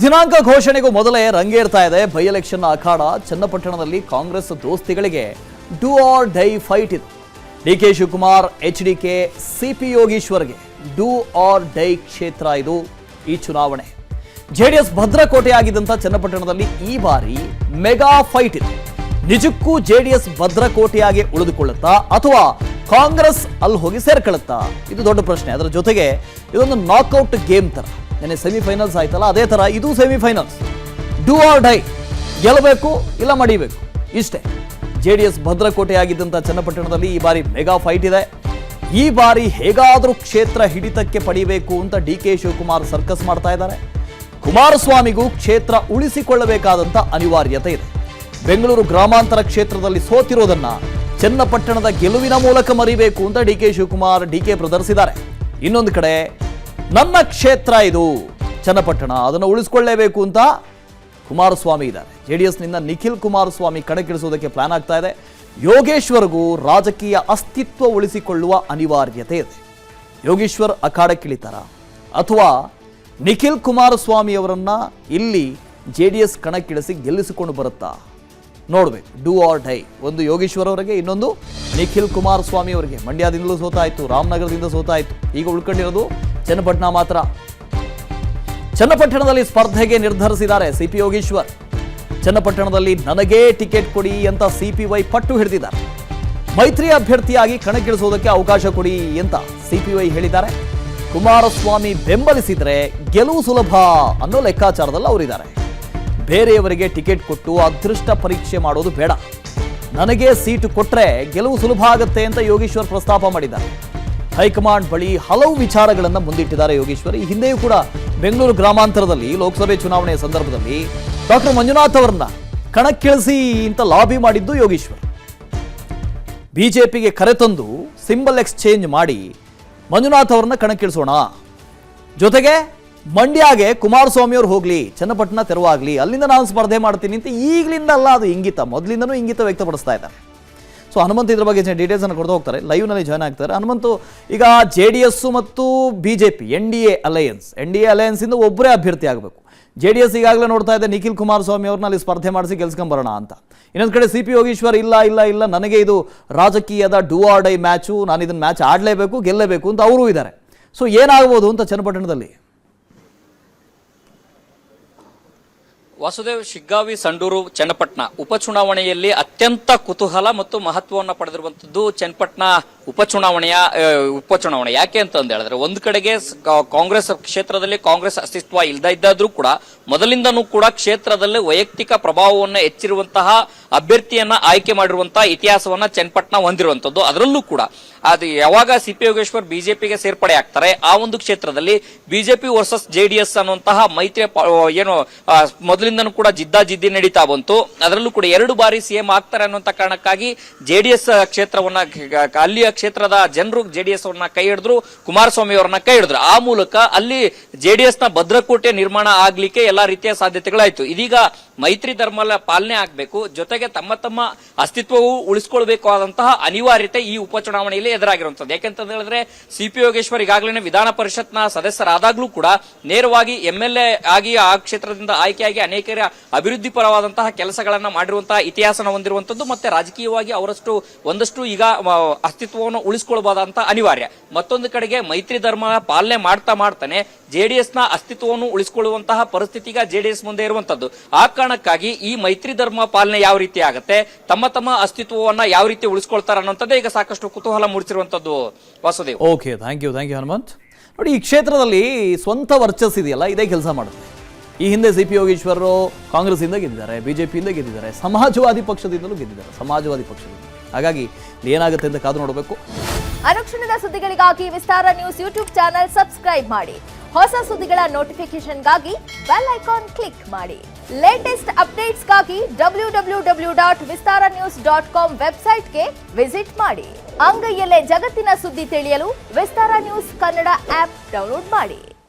ದಿನಾಂಕ ಘೋಷಣೆಗೂ ಮೊದಲೇ ರಂಗೇರ್ತಾ ಇದೆ ಬೈ ಎಲೆಕ್ಷನ್ ಅಖಾಡ. ಚನ್ನಪಟ್ಟಣದಲ್ಲಿ ಕಾಂಗ್ರೆಸ್ ದೋಸ್ತಿಗಳಿಗೆ ಡೂ ಆರ್ ಡೈ ಫೈಟ್ ಇದೆ. ಡಿಕೆ ಶಿವಕುಮಾರ್, ಎಚ್ಡಿಕೆ, ಸಿಪಿ ಯೋಗೀಶ್ವರ್ಗೆ ಡೂ ಆರ್ ಡೈ ಕ್ಷೇತ್ರ ಇದು ಈ ಚುನಾವಣೆ. ಜೆಡಿಎಸ್ ಭದ್ರಕೋಟೆಯಾಗಿದ್ದಂಥ ಚನ್ನಪಟ್ಟಣದಲ್ಲಿ ಈ ಬಾರಿ ಮೆಗಾ ಫೈಟ್ ಇದೆ. ನಿಜಕ್ಕೂ ಜೆಡಿಎಸ್ ಭದ್ರಕೋಟೆಯಾಗಿ ಉಳಿದುಕೊಳ್ಳುತ್ತಾ ಅಥವಾ ಕಾಂಗ್ರೆಸ್ ಅಲ್ಲಿ ಹೋಗಿ ಸೇರ್ಕೊಳ್ಳುತ್ತಾ? ಇದು ದೊಡ್ಡ ಪ್ರಶ್ನೆ. ಅದರ ಜೊತೆಗೆ ಇದೊಂದು ನಾಕ್ಔಟ್ ಗೇಮ್ ತರ. ನೆನ್ನೆ ಸೆಮಿಫೈನಲ್ಸ್ ಆಯ್ತಲ್ಲ, ಅದೇ ತರ ಇದು ಸೆಮಿಫೈನಲ್ಸ್. ಡೂ ಆರ್ ಡೈ, ಗೆಲ್ಲಬೇಕು ಇಲ್ಲ ಮಡಿಬೇಕು, ಇಷ್ಟೇ. ಜೆಡಿಎಸ್ ಭದ್ರಕೋಟೆಯಾಗಿದ್ದಂಥ ಚನ್ನಪಟ್ಟಣದಲ್ಲಿ ಈ ಬಾರಿ ಮೆಗಾ ಫೈಟ್ ಇದೆ. ಈ ಬಾರಿ ಹೇಗಾದರೂ ಕ್ಷೇತ್ರ ಹಿಡಿತಕ್ಕೆ ಪಡಿಬೇಕು ಅಂತ ಡಿಕೆ ಶಿವಕುಮಾರ್ ಸರ್ಕಸ್ ಮಾಡ್ತಾ ಇದ್ದಾರೆ. ಕುಮಾರಸ್ವಾಮಿಗೂ ಕ್ಷೇತ್ರ ಉಳಿಸಿಕೊಳ್ಳಬೇಕಾದಂಥ ಅನಿವಾರ್ಯತೆ ಇದೆ. ಬೆಂಗಳೂರು ಗ್ರಾಮಾಂತರ ಕ್ಷೇತ್ರದಲ್ಲಿ ಸೋತಿರೋದನ್ನ ಚನ್ನಪಟ್ಟಣದ ಗೆಲುವಿನ ಮೂಲಕ ಮರಿಬೇಕು ಅಂತ ಡಿಕೆ ಶಿವಕುಮಾರ್ ಪ್ರದರ್ಶಿಸಿದ್ದಾರೆ. ಇನ್ನೊಂದು ಕಡೆ ನನ್ನ ಕ್ಷೇತ್ರ ಇದು ಚನ್ನಪಟ್ಟಣ, ಅದನ್ನು ಉಳಿಸಿಕೊಳ್ಳಲೇಬೇಕು ಅಂತ ಕುಮಾರಸ್ವಾಮಿ ಇದ್ದಾರೆ. ಜೆಡಿಎಸ್ನಿಂದ ನಿಖಿಲ್ ಕುಮಾರಸ್ವಾಮಿ ಕಣಕ್ಕಿಳಿಸುವುದಕ್ಕೆ ಪ್ಲಾನ್ ಆಗ್ತಾ ಇದೆ. ಯೋಗೇಶ್ವರ್ಗೂ ರಾಜಕೀಯ ಅಸ್ತಿತ್ವ ಉಳಿಸಿಕೊಳ್ಳುವ ಅನಿವಾರ್ಯತೆ ಇದೆ. ಯೋಗೇಶ್ವರ್ ಅಖಾಡಕ್ಕಿಳಿತಾರ ಅಥವಾ ನಿಖಿಲ್ ಕುಮಾರಸ್ವಾಮಿ ಅವರನ್ನ ಇಲ್ಲಿ ಜೆಡಿಎಸ್ ಕಣಕ್ಕಿಳಿಸಿ ಗೆಲ್ಲಿಸಿಕೊಂಡು ಬರುತ್ತಾ ನೋಡ್ಬೇಕು. ಡೂ ಆರ್ ಡೈ, ಒಂದು ಯೋಗೇಶ್ವರ್ ಅವರಿಗೆ, ಇನ್ನೊಂದು ನಿಖಿಲ್ ಕುಮಾರಸ್ವಾಮಿ ಅವರಿಗೆ. ಮಂಡ್ಯದಿಂದಲೂ ಸೋತಾಯಿತು, ರಾಮನಗರದಿಂದ ಸೋತಾಯಿತು, ಈಗ ಉಳ್ಕೊಂಡಿರೋದು ಚನ್ನಪಟ್ಟಣ ಮಾತ್ರ. ಚನ್ನಪಟ್ಟಣದಲ್ಲಿ ಸ್ಪರ್ಧೆಗೆ ನಿರ್ಧರಿಸಿದ್ದಾರೆ ಸಿಪಿ ಯೋಗೀಶ್ವರ್. ಚನ್ನಪಟ್ಟಣದಲ್ಲಿ ನನಗೇ ಟಿಕೆಟ್ ಕೊಡಿ ಅಂತ ಸಿಪಿವೈ ಪಟ್ಟು ಹಿಡಿದಿದ್ದಾರೆ. ಮೈತ್ರಿ ಅಭ್ಯರ್ಥಿಯಾಗಿ ಕಣಕ್ಕಿಳಿಸುವುದಕ್ಕೆ ಅವಕಾಶ ಕೊಡಿ ಅಂತ ಸಿಪಿವೈ ಹೇಳಿದ್ದಾರೆ. ಕುಮಾರಸ್ವಾಮಿ ಬೆಂಬಲಿಸಿದರೆ ಗೆಲುವು ಸುಲಭ ಅನ್ನೋ ಲೆಕ್ಕಾಚಾರದಲ್ಲಿ ಅವರಿದ್ದಾರೆ. ಬೇರೆಯವರಿಗೆ ಟಿಕೆಟ್ ಕೊಟ್ಟು ಅದೃಷ್ಟ ಪರೀಕ್ಷೆ ಮಾಡೋದು ಬೇಡ, ನನಗೆ ಸೀಟು ಕೊಟ್ಟರೆ ಗೆಲುವು ಸುಲಭ ಆಗುತ್ತೆ ಅಂತ ಯೋಗೀಶ್ವರ್ ಪ್ರಸ್ತಾಪ ಮಾಡಿದ್ದಾರೆ. ಹೈಕಮಾಂಡ್ ಬಳಿ ಹಲವು ವಿಚಾರಗಳನ್ನು ಮುಂದಿಟ್ಟಿದ್ದಾರೆ ಯೋಗೀಶ್ವರ್. ಈ ಹಿಂದೆಯೂ ಕೂಡ ಬೆಂಗಳೂರು ಗ್ರಾಮಾಂತರದಲ್ಲಿ ಲೋಕಸಭೆ ಚುನಾವಣೆಯ ಸಂದರ್ಭದಲ್ಲಿ ಡಾಕ್ಟರ್ ಮಂಜುನಾಥ್ ಅವರನ್ನ ಕಣಕ್ಕಿಳಿಸಿ ಅಂತ ಲಾಬಿ ಮಾಡಿದ್ದು ಯೋಗೀಶ್ವರ್. ಬಿಜೆಪಿಗೆ ಕರೆತಂದು ಸಿಂಬಲ್ ಎಕ್ಸ್ಚೇಂಜ್ ಮಾಡಿ ಮಂಜುನಾಥ್ ಅವರನ್ನ ಕಣಕ್ಕಿಳಿಸೋಣ, ಜೊತೆಗೆ ಮಂಡ್ಯಗೆ ಕುಮಾರಸ್ವಾಮಿ ಅವರು ಹೋಗ್ಲಿ, ಚನ್ನಪಟ್ಟಣ ತೆರವಾಗ್ಲಿ, ಅಲ್ಲಿಂದ ನಾನು ಸ್ಪರ್ಧೆ ಮಾಡ್ತೀನಿ ಅಂತ ಈಗಲಿಂದ ಅಲ್ಲ, ಅದು ಇಂಗಿತ, ಮೊದಲಿಂದನೂ ಇಂಗಿತ ವ್ಯಕ್ತಪಡಿಸ್ತಾ ಇದ್ದಾರೆ. ಸೊ ಹನುಮಂತ್ ಇದ್ರ ಬಗ್ಗೆ ಡೀಟೇಲ್ಸ್ ಅನ್ನು ಕೊಡ್ತಾ ಹೋಗ್ತಾರೆ, ಲೈವ್ನಲ್ಲಿ ಜಾಯ್ನ್ ಆಗ್ತಾರೆ. ಹನುಮಂತು, ಈಗ JDS ಮತ್ತು ಬಿಜೆಪಿ NDA ಅಲಯನ್ಸ್ ಇಂದ ಒಬ್ಬರೇ ಅಭ್ಯರ್ಥಿ ಆಗಬೇಕು. JDS ಈಗಾಗಲೇ ನೋಡ್ತಾ ಇದೆ ನಿಖಿಲ್ ಕುಮಾರಸ್ವಾಮಿ ಅವ್ರನ್ನ ಅಲ್ಲಿ ಸ್ಪರ್ಧೆ ಮಾಡಿಸಿ ಗೆಲ್ಸ್ಕೊಂಬರೋಣ ಅಂತ. ಇನ್ನೊಂದು ಕಡೆ ಸಿಪಿ ಯೋಗೀಶ್ವರ್ ಇಲ್ಲ ನನಗೆ ಇದು ರಾಜಕೀಯದ ಡೂ ಆರ್ ಡೈ ಮ್ಯಾಚು, ನಾನು ಇದನ್ನ ಮ್ಯಾಚ್ ಆಡಲೇಬೇಕು, ಗೆಲ್ಲಬೇಕು ಅಂತ ಅವರೂ ಇದ್ದಾರೆ. ಸೊ ಏನಾಗ್ಬೋದು ಅಂತ ಚನ್ನಪಟ್ಟಣದಲ್ಲಿ? ವಾಸುದೇವ್, ಶಿಗ್ಗಾವಿ, ಸಂಡೂರು, ಚನ್ನಪಟ್ಟಣ ಉಪಚುನಾವಣೆಯಲ್ಲಿ ಅತ್ಯಂತ ಕುತೂಹಲ ಮತ್ತು ಮಹತ್ವವನ್ನು ಪಡೆದಿರುವಂತದ್ದು ಚನ್ನಪಟ್ಟಣ ಉಪಚುನಾವಣೆ. ಯಾಕೆ ಅಂತ ಹೇಳಿದ್ರೆ, ಒಂದು ಕಡೆಗೆ ಕಾಂಗ್ರೆಸ್ ಕ್ಷೇತ್ರದಲ್ಲಿ ಕಾಂಗ್ರೆಸ್ ಅಸ್ತಿತ್ವ ಇಲ್ಲದಿದ್ದರೂ ಕೂಡ ಮೊದಲಿಂದನೂ ಕೂಡ ಕ್ಷೇತ್ರದಲ್ಲಿ ವೈಯಕ್ತಿಕ ಪ್ರಭಾವವನ್ನು ಹೆಚ್ಚಿರುವಂತಹ ಅಭ್ಯರ್ಥಿಯನ್ನ ಆಯ್ಕೆ ಮಾಡಿರುವಂತಹ ಇತಿಹಾಸವನ್ನ ಚನ್ನಪಟ್ಟಣ ಹೊಂದಿರುವಂತದ್ದು. ಅದರಲ್ಲೂ ಕೂಡ ಅದು ಯಾವಾಗ ಸಿಪಿ ಯೋಗೇಶ್ವರ್ ಬಿಜೆಪಿಗೆ ಸೇರ್ಪಡೆ ಆಗ್ತಾರೆ, ಆ ಒಂದು ಕ್ಷೇತ್ರದಲ್ಲಿ ಬಿಜೆಪಿ ವರ್ಸಸ್ JDS ಅನ್ನುವಂತಹ ಮೈತ್ರಿ ಏನು ಮೊದಲಿಂದನೂ ಕೂಡ ಜಿದ್ದಾಜಿದ್ದಿ ನಡೀತಾ ಬಂತು. ಅದರಲ್ಲೂ ಕೂಡ 2 ಬಾರಿ CM ಆಗ್ತಾರೆ ಅನ್ನುವಂತ ಕಾರಣಕ್ಕಾಗಿ JDS ಕ್ಷೇತ್ರವನ್ನ, ಅಲ್ಲಿಯ ಕ್ಷೇತ್ರದ ಜನರು JDS ಅವರನ್ನ ಕೈ ಹಿಡಿದ್ರು, ಕುಮಾರಸ್ವಾಮಿ ಅವರನ್ನ ಕೈ ಹಿಡಿದ್ರು. ಆ ಮೂಲಕ ಅಲ್ಲಿ JDS ನ ಭದ್ರಕೋಟೆ ನಿರ್ಮಾಣ ಆಗ್ಲಿಕ್ಕೆ ಎಲ್ಲಾ ರೀತಿಯ ಸಾಧ್ಯತೆಗಳಾಯ್ತು. ಇದೀಗ ಮೈತ್ರಿ ಧರ್ಮ ಪಾಲನೆ ಆಗ್ಬೇಕು, ಜೊತೆಗೆ ತಮ್ಮ ಅಸ್ತಿತ್ವವು ಉಳಿಸಿಕೊಳ್ಬೇಕಾದಂತಹ ಅನಿವಾರ್ಯತೆ ಈ ಉಪಚುನಾವಣೆಯಲ್ಲಿ ಎದುರಾಗಿರುವಂತದ್ದು. ಯಾಕೆಂತ ಹೇಳಿದ್ರೆ, ಸಿಪಿ ಯೋಗೇಶ್ವರ್ ಈಗಾಗಲೇ ವಿಧಾನ ಪರಿಷತ್ನ ಸದಸ್ಯರಾದಾಗ್ಲೂ ಕೂಡ ನೇರವಾಗಿ MLA ಆಗಿ ಆ ಕ್ಷೇತ್ರದಿಂದ ಆಯ್ಕೆಯಾಗಿ ಅನೇಕರ ಅಭಿವೃದ್ಧಿ ಪರವಾದಂತಹ ಕೆಲಸಗಳನ್ನ ಮಾಡಿರುವಂತಹ ಇತಿಹಾಸನ ಹೊಂದಿರುವಂತದ್ದು. ಮತ್ತೆ ರಾಜಕೀಯವಾಗಿ ಒಂದಷ್ಟು ಈಗ ಅಸ್ತಿತ್ವವನ್ನು ಉಳಿಸಿಕೊಳ್ಳಬಹುದಂತಹ ಅನಿವಾರ್ಯ. ಮತ್ತೊಂದು ಕಡೆಗೆ ಮೈತ್ರಿ ಧರ್ಮ ಪಾಲನೆ ಮಾಡ್ತಾನೆ JDS ನ ಅಸ್ತಿತ್ವವನ್ನು ಉಳಿಸಿಕೊಳ್ಳುವಂತಹ ಪರಿಸ್ಥಿತಿಗ JDS ಮುಂದೆ ಇರುವಂತದ್ದು. ಆ ಕಾರಣಕ್ಕಾಗಿ ಈ ಮೈತ್ರಿ ಧರ್ಮ ಪಾಲನೆ ಯಾವ ರೀತಿ ಆಗುತ್ತೆ, ತಮ್ಮ ಅಸ್ತಿತ್ವವನ್ನ ಯಾವ ರೀತಿ ಉಳಿಸಿಕೊಳ್ತಾರೆ ಅನ್ನೋಂಥದ್ದೇ ಈಗ ಸಾಕಷ್ಟು ಕುತೂಹಲ ಮೂಡಿಸಿರುವಂತದ್ದು. Vasudev, okay, thank you Hanumanth. ನೋಡಿ, ಈ ಕ್ಷೇತ್ರದಲ್ಲಿ ಸ್ವಂತ ವರ್ಚಸ್ ಇದೆಯಲ್ಲ, ಇದೇ ಕೆಲಸ ಮಾಡುತ್ತೆ. ಈ ಹಿಂದೆ ಸಿಪಿ ಯೋಗೀಶ್ವರ್ ಕಾಂಗ್ರೆಸ್ ಇಂದ ಗೆದ್ದಿದ್ದಾರೆ, ಬಿಜೆಪಿಯಿಂದ ಗೆದ್ದಿದ್ದಾರೆ, ಸಮಾಜವಾದಿ ಪಕ್ಷದಿಂದಲೂ ಗೆದ್ದಿದ್ದಾರೆ. ಹಾಗಾಗಿ ಏನಾಗುತ್ತೆ ಅಂತ ಕಾದು ನೋಡಬೇಕು. ಅನುಕ್ಷಣದ ಸುದ್ದಿಗಳಿಗಾಗಿ ವಿಸ್ತಾರ ನ್ಯೂಸ್ ಯೂಟ್ಯೂಬ್ ಚಾನೆಲ್ ಸಬ್ಸ್ಕ್ರೈಬ್ ಮಾಡಿ. ಹೊಸ ಸುದ್ದಿಗಳ ನೋಟಿಫಿಕೇಶನ್ಗಾಗಿ ಬೆಲ್ ಐಕಾನ್ ಕ್ಲಿಕ್ ಮಾಡಿ. ಲೇಟೆಸ್ಟ್ ಅಪ್ಡೇಟ್ಸ್ಗಾಗಿ www.vistaranews.com ವೆಬ್ಸೈಟ್ಗೆ ವಿಸಿಟ್ ಮಾಡಿ. ಅಂಗೈಯಲ್ಲೇ ಜಗತ್ತಿನ ಸುದ್ದಿ ತಿಳಿಯಲು ವಿಸ್ತಾರ ನ್ಯೂಸ್ ಕನ್ನಡ ಆಪ್ ಡೌನ್ಲೋಡ್ ಮಾಡಿ.